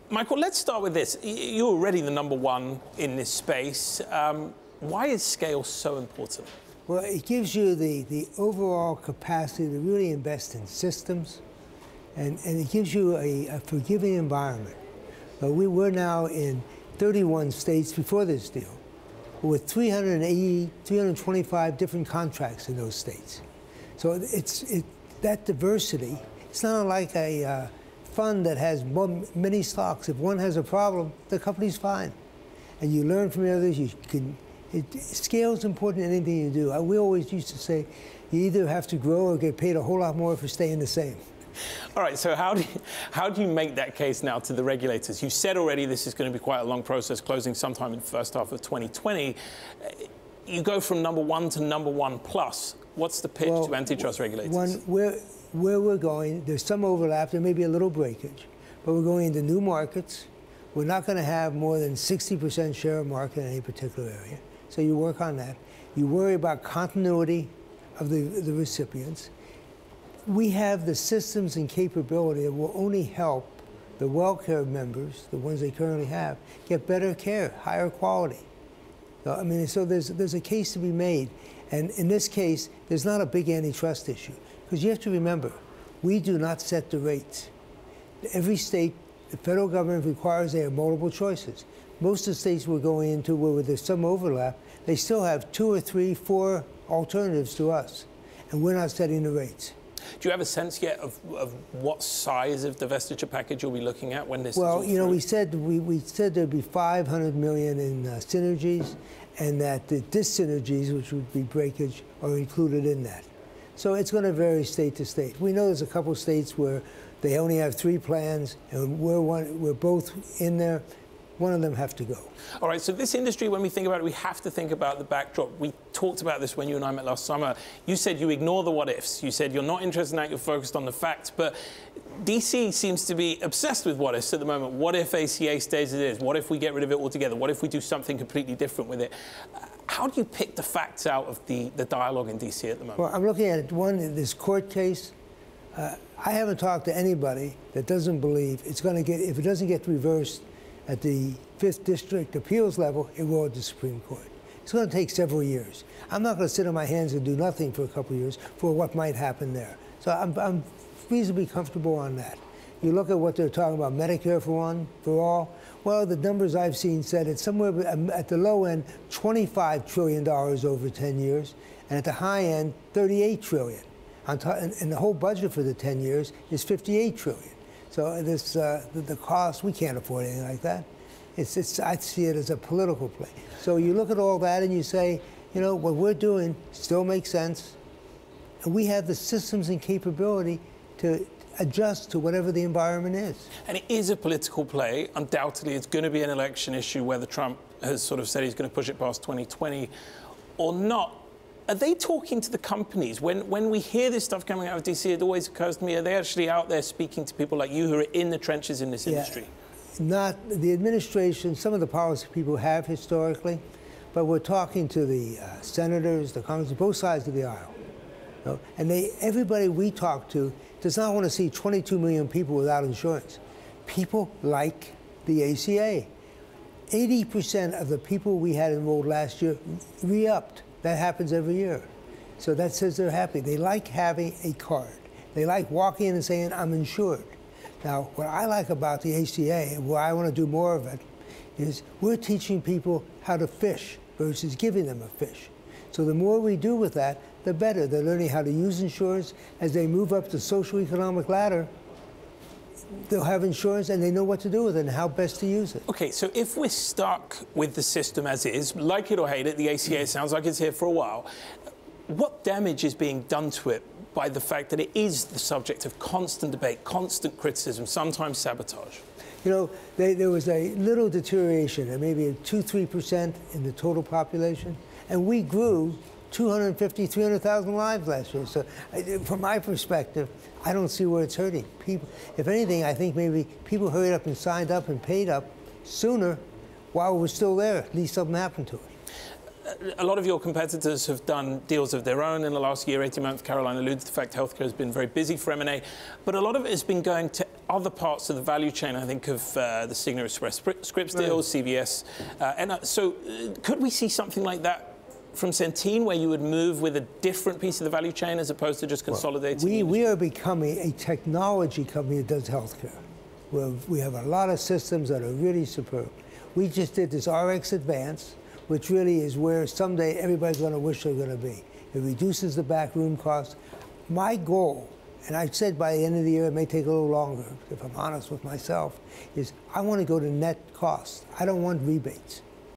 Michael, let's start with this. You're already the #1 in this space. Why is scale so important? Well, it gives you the overall capacity to really invest in systems, and it gives you a forgiving environment. We're now in 31 states before this deal, with 325 different contracts in those states. So that diversity. It's not like a fund that has many stocks. If one has a problem, the company's fine, and you learn from the others. Scale is important in anything you do. We always used to say, you either have to grow or get paid a whole lot more for staying the same. All right, so how do you make that case now to the regulators? You said already this is going to be quite a long process, closing sometime in the first half of 2020. You go from #1 to #1+. What's the pitch to antitrust regulators? Where we're going, there's some overlap, there may be a little breakage, but we're going into new markets. We're not going to have more than 60% share of market in any particular area. So you work on that. You worry about continuity of the recipients. We have the systems and capability that will only help the WellCare members, the ones they currently have, get better care, higher quality. So there's a case to be made. And in this case, there's not a big antitrust issue. Because you have to remember, we do not set the rates. Every state, the federal government requires they have multiple choices. Most of the states we're going into where there's some overlap, they still have 2 or 3, 4 alternatives to us. And we're not setting the rates. Do you have a sense yet of what size of divestiture package you'll be looking at when this is all Well, we said there'd be $500 million in synergies, and that the dis-synergies, which would be breakage, are included in that. So it's going to vary state to state. We know there's a couple of states where they only have 3 plans, and we're both in there. One of them have to go. All right, so this industry, when we think about it, we have to think about the backdrop. We talked about this when you and I met last summer. You said you ignore the what-ifs. You said you're not interested in that, you're focused on the facts. But DC seems to be obsessed with what-ifs at the moment. What if ACA stays as it is? What if we get rid of it altogether? What if we do something completely different with it? How do you pick the facts out of the dialogue in DC at the moment? Well, I'm looking at this court case. I haven't talked to anybody that doesn't believe it's going to get, if it doesn't get reversed at the 5th District Appeals level, it will at the Supreme Court. It's going to take several years. I'm not going to sit on my hands and do nothing for a couple of years for what might happen there. So I'm reasonably comfortable on that. You look at what they're talking about, Medicare for all. Well, the numbers I've seen said it's somewhere at the low end, $25 trillion over 10 years, and at the high end, $38 trillion. And the whole budget for the 10 years is $58 trillion. So the cost, we can't afford anything like that. I see it as a political play. So you look at all that and you say, what we're doing still makes sense. And we have the systems and capability to adjust to whatever the environment is. And it is a political play. Undoubtedly, it's going to be an election issue, whether Trump has sort of said he's going to push it past 2020 or not. Are they talking to the companies? When we hear this stuff coming out of DC, it always occurs to me, are they actually out there speaking to people like you who are in the trenches in this industry? Not the administration. Some of the policy people have historically, but we're talking to the senators, the congressmen, both sides of the aisle. And everybody we talk to does not want to see 22 million people without insurance. People like the ACA. 80% of the people we had enrolled last year re-upped. That happens every year. So that says they're happy. They like having a card. They like walking in and saying, I'm insured. Now, what I like about the ACA, and why I want to do more of it, is we're teaching people how to fish versus giving them a fish. So the more we do with that, the better. They're learning how to use insurance. As they move up the social economic ladder, they'll have insurance and they know what to do with it and how best to use it. Okay, so if we're stuck with the system as is, like it or hate it, the ACA sounds like it's here for a while, what damage is being done to it by the fact that it is the subject of constant debate, constant criticism, sometimes sabotage? There was a little deterioration, maybe 2-3% in the total population, and we grew 250, 300,000 lives last year. So from my perspective, I don't see where it's hurting people. If anything, I think maybe people hurried up and signed up and paid up sooner while we're still there. At least something happened to it. A lot of your competitors have done deals of their own in the last year, 18 months. Caroline alluded to the fact healthcare has been very busy for M&A, but a lot of it has been going to other parts of the value chain. I think of the Cigna Express Scripts deal, CVS. So could we see something like that from Centene, where you would move with a different piece of the value chain as opposed to just consolidating? We are becoming a technology company that does healthcare. We have a lot of systems that are really superb. We just did this RX Advance, which really is where someday everybody's going to wish they're going to be. It reduces the backroom cost. My goal, and I said by the end of the year, it may take a little longer, if I'm honest with myself, is I want to go to net cost. I don't want rebates.